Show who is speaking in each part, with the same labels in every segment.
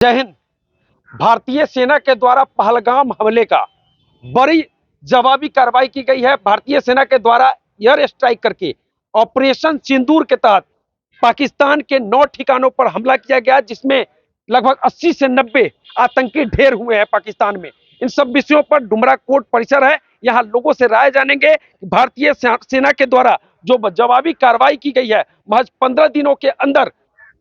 Speaker 1: जय हिंद। भारतीय सेना के द्वारा पहलगाम हमले का बड़ी जवाबी कार्रवाई की गई है। भारतीय सेना के द्वारा एयर स्ट्राइक करके ऑपरेशन सिंदूर के तहत पाकिस्तान के 9 ठिकानों पर हमला किया गया, जिसमें लगभग 80 से 90 आतंकी ढेर हुए हैं पाकिस्तान में। इन सब विषयों पर डुमरा कोर्ट परिसर है, यहाँ लोगों से राय जानेंगे। भारतीय सेना के द्वारा जो जवाबी कार्रवाई की गई है, महज 15 दिनों के अंदर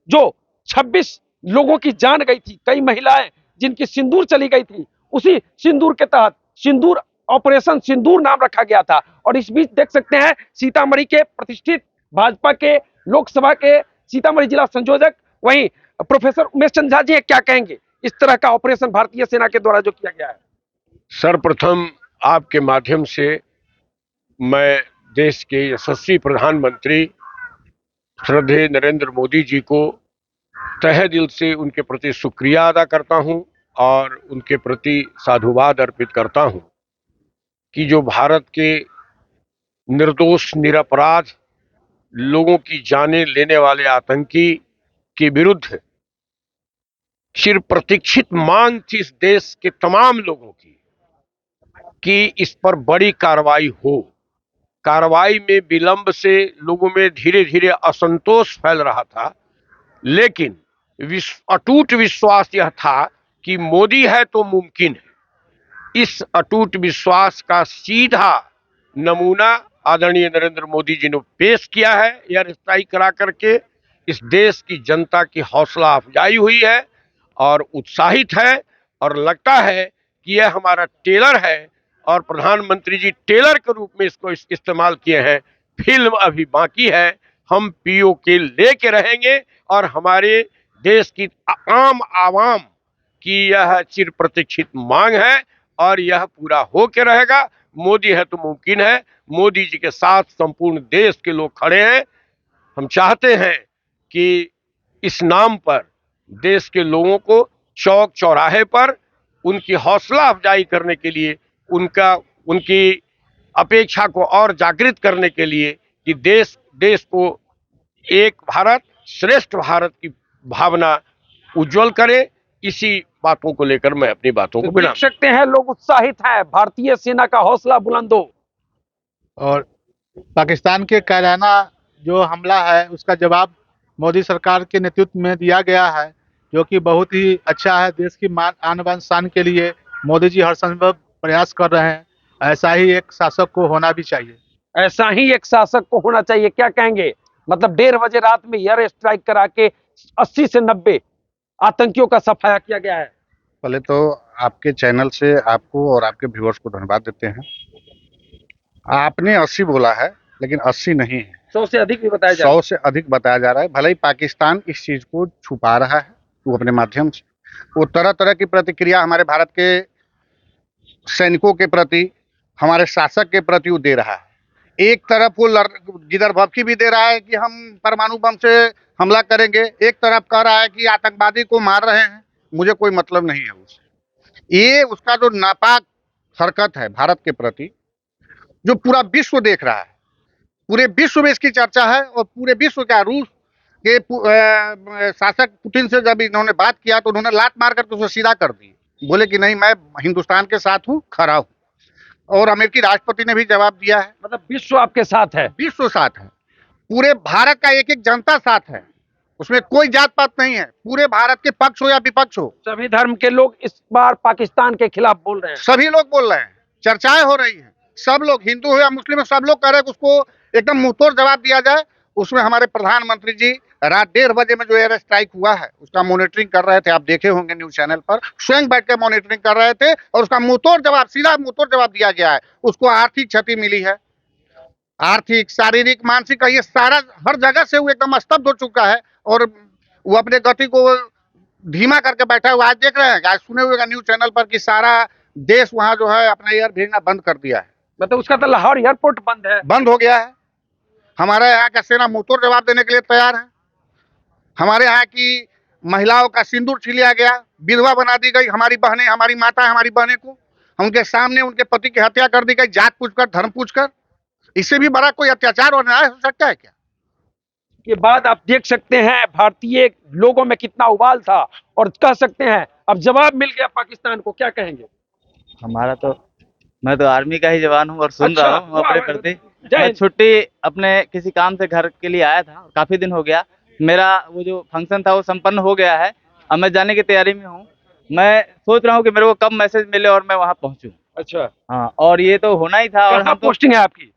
Speaker 1: जो 26 लोगों की जान गई थी, कई महिलाएं जिनकी सिंदूर चली गई थी, उसी सिंदूर के तहत सिंदूर ऑपरेशन सिंदूर नाम रखा गया था। और इस बीच देख सकते हैं सीतामढ़ी के प्रतिष्ठित भाजपा के लोकसभा के सीतामढ़ी जिला संयोजक वहीं प्रोफेसर उमेश चंद झा जी क्या कहेंगे इस तरह का ऑपरेशन भारतीय सेना के द्वारा जो किया गया है।
Speaker 2: सर्वप्रथम आपके माध्यम से मैं देश के यशस्वी प्रधानमंत्री श्रद्धेय नरेंद्र मोदी जी को तहे दिल से उनके प्रति शुक्रिया अदा करता हूं और उनके प्रति साधुवाद अर्पित करता हूं कि जो भारत के निर्दोष निरपराध लोगों की जानें लेने वाले आतंकी के विरुद्ध चिर प्रतीक्षित मांग थी इस देश के तमाम लोगों की कि इस पर बड़ी कार्रवाई हो। कार्रवाई में विलंब से लोगों में धीरे धीरे असंतोष फैल रहा था, लेकिन अटूट विश्वास यह था कि मोदी है तो मुमकिन है। इस अटूट विश्वास का सीधा नमूना आदरणीय नरेंद्र मोदी जी ने पेश किया है। एयर स्ट्राइक करा करके इस देश की जनता की हौसला अफजाई हुई है और उत्साहित है, और लगता है कि यह हमारा टेलर है और प्रधानमंत्री जी टेलर के रूप में इसको इस्तेमाल किए हैं। फिल्म अभी बाकी है, हम पीओके लेके रहेंगे और हमारे देश की आम आवाम की यह चिर प्रतीक्षित मांग है और यह पूरा होके रहेगा। मोदी है तो मुमकिन है। मोदी जी के साथ संपूर्ण देश के लोग खड़े हैं। हम चाहते हैं कि इस नाम पर देश के लोगों को चौक चौराहे पर उनकी हौसला अफजाई करने के लिए, उनकी अपेक्षा को और जागृत करने के लिए कि देश को एक भारत श्रेष्ठ भारत की भावना उज्जवल करे, इसी बातों को लेकर मैं अपनी बातों को
Speaker 1: देख सकते हैं लोग उत्साहित हैं, भारतीय सेना का हौसला बुलंद हो।
Speaker 3: और पाकिस्तान के कायराना जो हमला है उसका जवाब मोदी सरकार के नेतृत्व में दिया गया है, जो कि बहुत ही अच्छा है। देश की आन बान शान के लिए मोदी जी हर संभव प्रयास कर रहे हैं। ऐसा ही एक शासक को होना भी चाहिए।
Speaker 1: ऐसा ही एक शासक को होना चाहिए। क्या कहेंगे, मतलब 1:30 बजे रात में एयर स्ट्राइक करा के 80 से 90 आतंकियों का सफाया किया गया है।
Speaker 4: पहले तो आपके चैनल से आपको और आपके व्यूअर्स को धन्यवाद देते हैं। आपने 80 बोला है, लेकिन 80 नहीं है,
Speaker 1: 100 से अधिक भी बताया जा रहा है।
Speaker 4: 100 से अधिक बताया जा रहा है। भले ही पाकिस्तान इस चीज को छुपा रहा है, वो अपने माध्यम से वो तरह तरह की प्रतिक्रिया हमारे भारत के सैनिकों के प्रति, हमारे शासक के प्रति वो दे रहा है। एक तरफ वो जिधर भपकी भी दे रहा है कि हम परमाणु बम से हमला करेंगे, एक तरफ कह रहा है कि आतंकवादी को मार रहे हैं। मुझे कोई मतलब नहीं है उससे। ये उसका जो नापाक हरकत है भारत के प्रति, जो पूरा विश्व देख रहा है, पूरे विश्व में इसकी चर्चा है। और पूरे विश्व का रूस के शासक पुतिन से जब इन्होंने बात किया तो उन्होंने लात मार करके उसे सीधा कर दी, बोले कि नहीं, मैं हिंदुस्तान के साथ हूँ, खड़ा हूँ। और अमेरिकी राष्ट्रपति ने भी जवाब दिया है।
Speaker 1: मतलब विश्व आपके साथ है,
Speaker 4: विश्व साथ है, पूरे भारत का एक एक जनता साथ है, उसमें कोई जात पात नहीं है। पूरे भारत के पक्ष हो या विपक्ष हो,
Speaker 1: सभी धर्म के लोग इस बार पाकिस्तान के खिलाफ बोल रहे हैं।
Speaker 4: सभी लोग बोल रहे हैं, चर्चाएं हो रही हैं। सब लोग, हिंदू हो या मुस्लिम हो, सब लोग कह रहे हैं कि उसको एकदम मुंहतोड़ जवाब दिया जाए। उसमें हमारे प्रधानमंत्री जी रात 1:30 बजे में जो एयर स्ट्राइक हुआ है उसका मॉनिटरिंग कर रहे थे। आप देखे होंगे न्यूज चैनल पर, स्वयं बैठ के मॉनिटरिंग कर रहे थे और उसका मुंहतोड़ जवाब, सीधा मुंहतोड़ जवाब दिया गया है। उसको आर्थिक क्षति मिली है, आर्थिक, शारीरिक, मानसिक, ये सारा हर जगह से वो एकदम स्तब्ध हो चुका है और वो अपने गति को धीमा करके बैठा हुआ। आज देख रहे हैं, आज सुने हुए न्यूज चैनल पर कि सारा देश वहां जो है अपना एयर भेजना बंद कर दिया है।
Speaker 1: मतलब उसका तो लाहौर एयरपोर्ट बंद है,
Speaker 4: बंद हो गया है। हमारे यहाँ का सेना मुंहतोड़ जवाब देने के लिए तैयार है। हमारे यहाँ की महिलाओं का सिंदूर छीन लिया गया, विधवा बना दी गई। हमारी बहनें, हमारी माता, हमारी बहनें को उनके सामने उनके पति की हत्या कर दी गई, जात पूछकर, धर्म पूछकर। इससे भी बड़ा कोई अत्याचार और अन्याय हो सकता है क्या?
Speaker 1: के बाद आप देख सकते हैं भारतीय लोगों में कितना उबाल था, और कह सकते हैं अब जवाब मिल गया पाकिस्तान को, क्या कहेंगे?
Speaker 5: हमारा तो मैं तो आर्मी का ही जवान हूँ और सुन
Speaker 1: अच्छा,
Speaker 5: रहा हूँ अपने
Speaker 1: वाह,
Speaker 5: प्रति।
Speaker 1: जय
Speaker 5: मैं
Speaker 1: हिंद।
Speaker 5: छुट्टी अपने किसी काम से घर के लिए आया था, काफी दिन हो गया। मेरा वो जो फंक्शन था वो संपन्न हो गया है, अब मैं जाने की तैयारी में हूँ। मैं सोच रहा हूँ कि मेरे को कब मैसेज मिले और मैं वहाँ पहुँचूँ।
Speaker 1: अच्छा,
Speaker 5: हाँ, और ये तो होना ही था। और
Speaker 1: कहाँ
Speaker 5: हम तो
Speaker 1: पोस्टिंग है आपकी?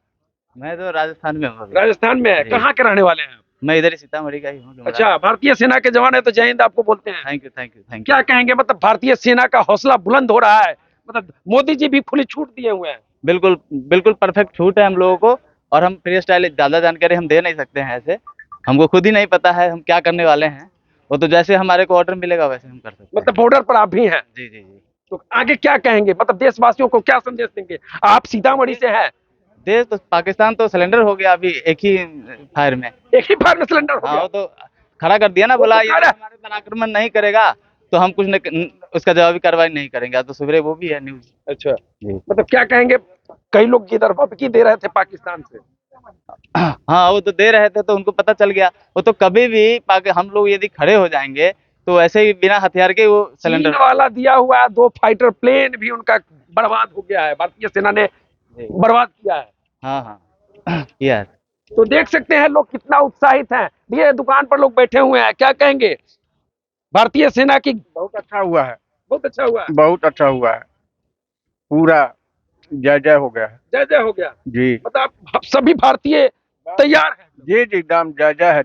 Speaker 5: मैं तो राजस्थान में हूँ अभी।
Speaker 1: राजस्थान में है।
Speaker 5: जी।
Speaker 1: कहाँ के रहने वाले हैं?
Speaker 5: मैं इधर ही सीतामढ़ी का ही हूँ।
Speaker 1: अच्छा, भारतीय सेना के जवान है तो जय हिंद आपको बोलते हैं।
Speaker 5: Thank you, thank you, thank you.
Speaker 1: क्या कहेंगे, मतलब भारतीय सेना का हौसला बुलंद हो रहा है, मतलब मोदी जी भी खुली छूट दिए हुए हैं।
Speaker 5: बिल्कुल बिल्कुल परफेक्ट छूट है हम लोगों को। और हम फ्री स्टाइल ज़्यादा जानकारी हम दे नहीं सकते हैं ऐसे। हमको खुद ही नहीं पता है हम क्या करने वाले हैं। वो तो जैसे हमारे को ऑर्डर मिलेगा वैसे हम कर सकते हैं।
Speaker 1: मतलब बॉर्डर पर आप भी हैं,
Speaker 5: जी जी जी।
Speaker 1: तो आगे क्या कहेंगे, मतलब देशवासियों को क्या संदेश देंगे? आप सीतामढ़ी से हैं।
Speaker 5: देश तो पाकिस्तान तो सिलेंडर हो गया अभी एक ही फायर में।
Speaker 1: एक ही फायर में सिलेंडर हो
Speaker 5: हाँ,
Speaker 1: गया।
Speaker 5: वो तो खड़ा कर दिया ना,
Speaker 1: वो
Speaker 5: बोला
Speaker 1: तो कह
Speaker 5: यदि
Speaker 1: रहा-
Speaker 5: हमारे पर आक्रमण नहीं करेगा तो हम कुछ नहीं, उसका जवाबी कार्रवाई नहीं करेंगे। आज तो सवेरे वो भी है न्यूज।
Speaker 1: अच्छा,
Speaker 5: जी।
Speaker 1: मतलब क्या कहेंगे, कई लोग इधर धमकी दे रहे थे पाकिस्तान से।
Speaker 5: हाँ, वो तो दे रहे थे तो उनको पता चल गया। वो तो कभी भी हम लोग यदि खड़े हो जाएंगे तो ऐसे ही बिना हथियार के वो
Speaker 1: चीन
Speaker 5: सिलेंडर।
Speaker 1: वाला दिया हुआ है, 2 फाइटर प्लेन भी उनका बर्बाद हो गया है, भारतीय सेना ने बर्बाद किया है।
Speaker 5: हाँ हाँ किया है।
Speaker 1: तो देख सकते हैं लोग कितना उत्साहित हैं। ये दुकान पर लोग बैठे हुए हैं, क्या कहेंगे भारतीय सेना की?
Speaker 6: बहुत अच्छा हुआ है,
Speaker 1: बहुत अच्छा हुआ है,
Speaker 6: बहुत अच्छा हुआ है, पूरा जय जय हो गया है।
Speaker 1: जय जय हो गया।
Speaker 6: जी
Speaker 1: मतलब आप सभी भारतीय तैयार हैं,
Speaker 6: जी जी, एकदम जय जय है।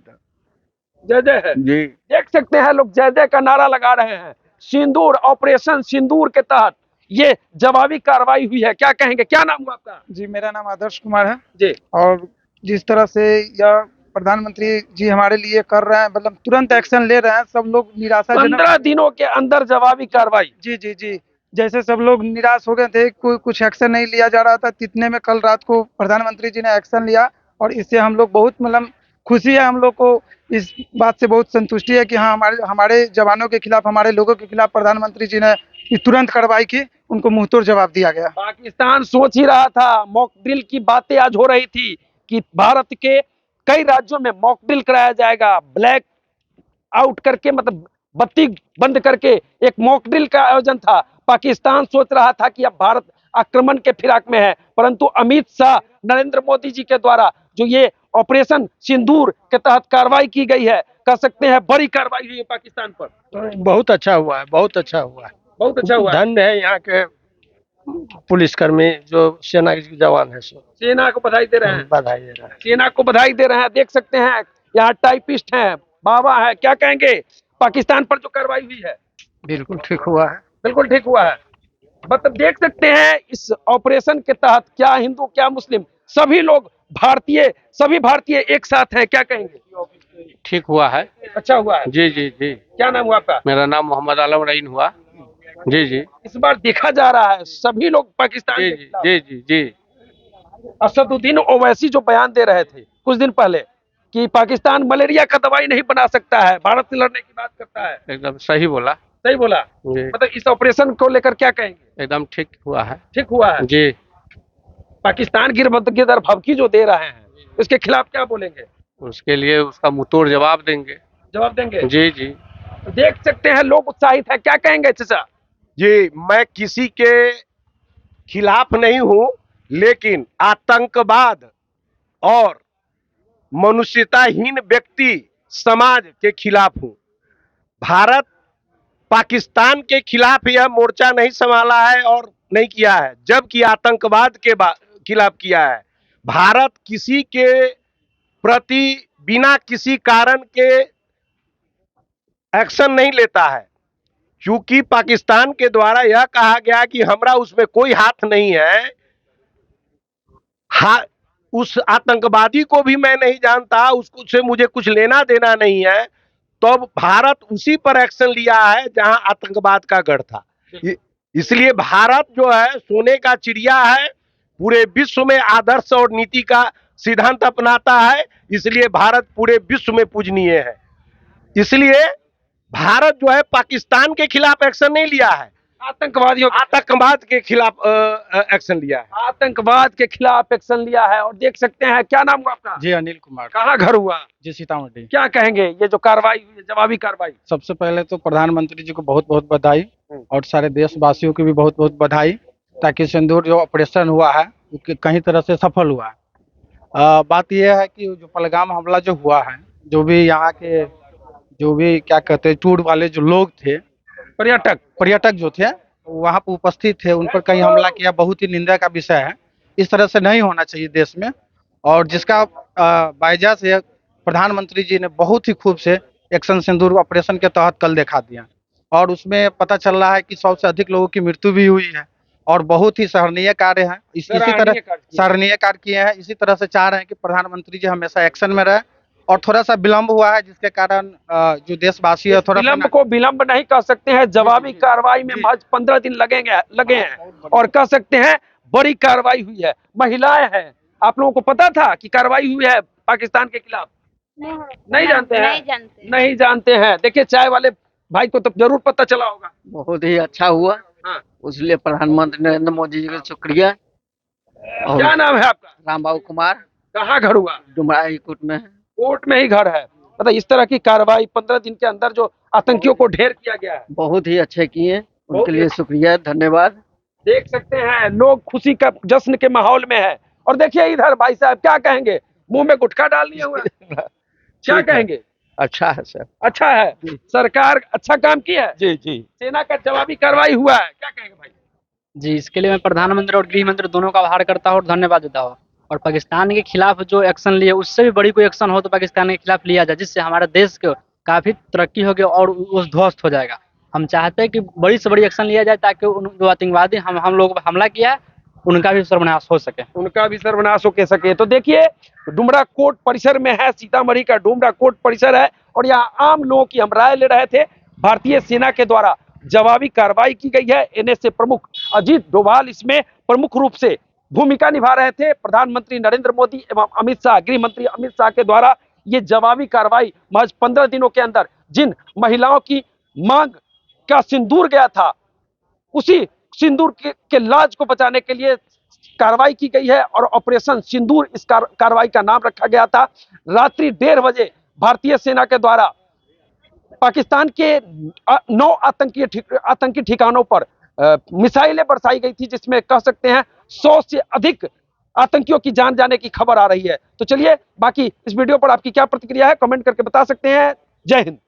Speaker 1: जय जय है।
Speaker 6: जी
Speaker 1: देख सकते हैं लोग जय जय का नारा लगा रहे हैं। सिंदूर, ऑपरेशन सिंदूर के तहत ये जवाबी कार्रवाई हुई है, क्या कहेंगे? क्या नाम हुआ आपका?
Speaker 7: जी, मेरा नाम आदर्श कुमार है।
Speaker 1: जी।
Speaker 7: और जिस तरह से यह प्रधानमंत्री जी हमारे लिए कर रहे हैं, मतलब तुरंत एक्शन ले रहे हैं, सब लोग निराशाजनक।
Speaker 1: 15 दिनों के अंदर जवाबी कार्रवाई।
Speaker 7: जी जी जी, जैसे सब लोग निराश हो गए थे, कोई कुछ एक्शन नहीं लिया जा रहा था, इतने में कल रात को प्रधानमंत्री जी ने एक्शन लिया। और इससे हम लोग बहुत मतलब खुशी है, हम लोग को इस बात से बहुत संतुष्टि है कि हाँ, हमारे हमारे जवानों के खिलाफ, हमारे लोगों के खिलाफ प्रधानमंत्री जी ने तुरंत कार्रवाई की, उनको मुंहतोड़ जवाब दिया गया।
Speaker 1: पाकिस्तान सोच ही रहा था, मॉक ड्रिल की बातें आज हो रही थी कि भारत के कई राज्यों में मॉक ड्रिल कराया जाएगा, ब्लैक आउट करके, मतलब बत्ती बंद करके एक मॉक ड्रिल का आयोजन था। पाकिस्तान सोच रहा था कि अब भारत आक्रमण के फिराक में है, परंतु अमित शाह, नरेंद्र मोदी जी के द्वारा जो ये ऑपरेशन सिंदूर के तहत कार्रवाई की गई है, कह सकते हैं बड़ी कार्रवाई हुई है पाकिस्तान पर।
Speaker 8: बहुत अच्छा हुआ है, बहुत अच्छा हुआ है।
Speaker 1: बहुत अच्छा हुआ है।
Speaker 8: धन्य है यहाँ के पुलिसकर्मी जो सेना के जवान है, सो
Speaker 1: सेना को बधाई दे रहे हैं,
Speaker 8: बधाई दे रहा है।
Speaker 1: सेना को बधाई दे रहे हैं। देख सकते हैं यहाँ टाइपिस्ट हैं, बाबा है, क्या कहेंगे पाकिस्तान पर जो कार्रवाई हुई है?
Speaker 8: बिल्कुल ठीक हुआ है।
Speaker 1: बिल्कुल ठीक हुआ है। मतलब देख सकते हैं इस ऑपरेशन के तहत क्या हिंदू क्या मुस्लिम सभी भारतीय एक साथ हैं, क्या कहेंगे?
Speaker 8: ठीक हुआ है।
Speaker 1: अच्छा हुआ है।
Speaker 8: जी जी जी।
Speaker 1: क्या नाम हुआ आपका?
Speaker 8: मेरा नाम मोहम्मद आलम रईन हुआ। जी जी
Speaker 1: इस बार देखा जा रहा है सभी लोग पाकिस्तान
Speaker 8: जी
Speaker 1: के
Speaker 8: जी
Speaker 1: खिलाफ।
Speaker 8: जी जी जी।
Speaker 1: असदुद्दीन ओवैसी जो बयान दे रहे थे कुछ दिन पहले कि पाकिस्तान मलेरिया का दवाई नहीं बना सकता है, भारत से लड़ने की बात करता है,
Speaker 8: एकदम सही बोला।
Speaker 1: सही बोला।
Speaker 8: जी
Speaker 1: मतलब इस ऑपरेशन को लेकर क्या कहेंगे?
Speaker 8: एकदम ठीक हुआ है।
Speaker 1: ठीक हुआ है।
Speaker 8: जी।
Speaker 1: पाकिस्तान गिरफ्तारी दर भभकी जो दे रहे हैं उसके खिलाफ क्या बोलेंगे?
Speaker 8: उसके लिए उसका मुंहतोड़ जवाब देंगे।
Speaker 1: जवाब देंगे।
Speaker 8: जी जी।
Speaker 1: देख सकते हैं लोग उत्साहित है, क्या कहेंगे चाचा?
Speaker 2: जी, मैं किसी के खिलाफ नहीं हूं, लेकिन आतंकवाद और मनुष्यताहीन व्यक्ति समाज के खिलाफ हूं। भारत पाकिस्तान के खिलाफ यह मोर्चा नहीं संभाला है और नहीं किया है, जबकि आतंकवाद के खिलाफ किया है। भारत किसी के प्रति बिना किसी कारण के एक्शन नहीं लेता है, क्योंकि पाकिस्तान के द्वारा यह कहा गया कि हमारा उसमें कोई हाथ नहीं है। उस आतंकवादी को भी मैं नहीं जानता, उससे मुझे कुछ लेना देना नहीं है, तो भारत उसी पर एक्शन लिया है जहां आतंकवाद का गढ़ था। इसलिए भारत जो है सोने का चिड़िया है, पूरे विश्व में आदर्श और नीति का सिद्धांत अपनाता है, इसलिए भारत पूरे विश्व में पूजनीय है। इसलिए भारत जो है पाकिस्तान के खिलाफ एक्शन नहीं लिया है।
Speaker 1: आतंकवादियों
Speaker 2: आतंकवाद के खिलाफ एक्शन लिया है।
Speaker 1: आतंकवाद के खिलाफ एक्शन लिया है। और देख सकते हैं, क्या नाम हुआ आपका?
Speaker 3: जी अनिल कुमार
Speaker 1: कहाँ घर हुआ?
Speaker 3: जी सीतामढ़ी।
Speaker 1: क्या कहेंगे ये जो कार्रवाई हुई है, जवाबी कार्रवाई?
Speaker 3: सबसे पहले तो प्रधानमंत्री जी को बहुत बहुत बधाई और सारे देशवासियों की भी बहुत बहुत बधाई, ताकि सिंदूर जो ऑपरेशन हुआ है वो कहीं तरह से सफल हुआ है। बात यह है कि जो पहलगाम हमला जो हुआ है, जो भी यहाँ के जो भी क्या कहते हैं टूर वाले जो लोग थे, पर्यटक जो थे वहाँ पर उपस्थित थे, उन पर कहीं हमला किया, बहुत ही निंदा का विषय है। इस तरह से नहीं होना चाहिए देश में। और जिसका बायजा से प्रधानमंत्री जी ने बहुत ही खूब से एक्शन सिंदूर ऑपरेशन के तहत कल दिखा दिया, और उसमें पता चल रहा है कि 100 से अधिक लोगों की मृत्यु भी हुई है और बहुत ही सराहनीय कार्य है। इसी तरह सराहनीय कार्य किए हैं। इसी तरह से चाह रहे हैं कि प्रधानमंत्री जी हमेशा एक्शन में रहे। और थोड़ा सा विलम्ब हुआ है, जिसके कारण जो देशवासी है थोड़ा
Speaker 1: विलम्ब को विलम्ब नहीं कह सकते हैं, जवाबी कार्रवाई में महज 15 दिन लगे हैं और कह सकते हैं बड़ी कार्रवाई हुई है। महिलाएं हैं, आप लोगों को पता था कि कार्रवाई हुई है पाकिस्तान के खिलाफ? नहीं जानते हैं? नहीं जानते हैं। देखिए, चाय वाले भाई को तो जरूर पता चला होगा।
Speaker 8: बहुत ही अच्छा हुआ।
Speaker 1: हाँ।
Speaker 8: उसलिए प्रधानमंत्री नरेंद्र मोदी जी का शुक्रिया।
Speaker 1: क्या नाम है आपका?
Speaker 8: रामबाबू कुमार।
Speaker 1: कहाँ घर हुआ?
Speaker 8: डुमरा कोर्ट में है।
Speaker 1: कोर्ट में ही घर है। मतलब इस तरह की कार्रवाई 15 दिन के अंदर जो आतंकियों को ढेर किया गया है,
Speaker 8: बहुत ही अच्छे किए, उनके लिए शुक्रिया, धन्यवाद।
Speaker 1: देख सकते हैं लोग खुशी का जश्न के माहौल में है। और देखिए इधर भाई साहब, क्या कहेंगे? मुंह में गुटखा डाल लिए हुए हैं। क्या कहेंगे?
Speaker 8: अच्छा है सर।
Speaker 1: अच्छा है, सरकार अच्छा काम की है।
Speaker 8: जी जी
Speaker 1: सेना का जवाबी कार्रवाई हुआ है, क्या कहेंगे भाई?
Speaker 9: जी, इसके लिए मैं प्रधानमंत्री और गृह मंत्री दोनों का आभार करता हूँ और धन्यवाद देता हूँ। और पाकिस्तान के खिलाफ जो एक्शन लिए, उससे भी बड़ी कोई एक्शन हो तो पाकिस्तान के खिलाफ लिया जाए, जिससे हमारे देश को काफ़ी तरक्की होगी और उस ध्वस्त हो जाएगा। हम चाहते हैं कि बड़ी से बड़ी एक्शन लिया जाए, ताकि उन जो आतंकवादी हम लोगों पर हमला किया है उनका भी सर्वनाश हो सके।
Speaker 1: उनका भी सर्वनाश हो के सके। तो देखिए, डुमरा कोर्ट परिसर में है, सीतामढ़ी का डुमरा कोर्ट परिसर है, और यहाँ आम लोगों की हम राय ले रहे थे। भारतीय सेना के द्वारा जवाबी कार्रवाई की गई है। एनएसए प्रमुख अजीत डोभाल इसमें प्रमुख रूप से भूमिका निभा रहे थे। प्रधानमंत्री नरेंद्र मोदी एवं अमित शाह, गृह मंत्री अमित शाह के द्वारा ये जवाबी कार्रवाई महज 15 दिनों के अंदर जिन महिलाओं की मांग का सिंदूर गया था, उसी सिंदूर के लाज को बचाने के लिए कार्रवाई की गई है। और ऑपरेशन सिंदूर इस कार्रवाई का नाम रखा गया था। रात्रि 1:30 बजे भारतीय सेना के द्वारा पाकिस्तान के 9 आतंकी ठिकानों पर मिसाइलें बरसाई गई थी, जिसमें कह सकते हैं 100 से अधिक आतंकियों की जान जाने की खबर आ रही है। तो चलिए, बाकी इस वीडियो पर आपकी क्या प्रतिक्रिया है, कमेंट करके बता सकते हैं। जय हिंद।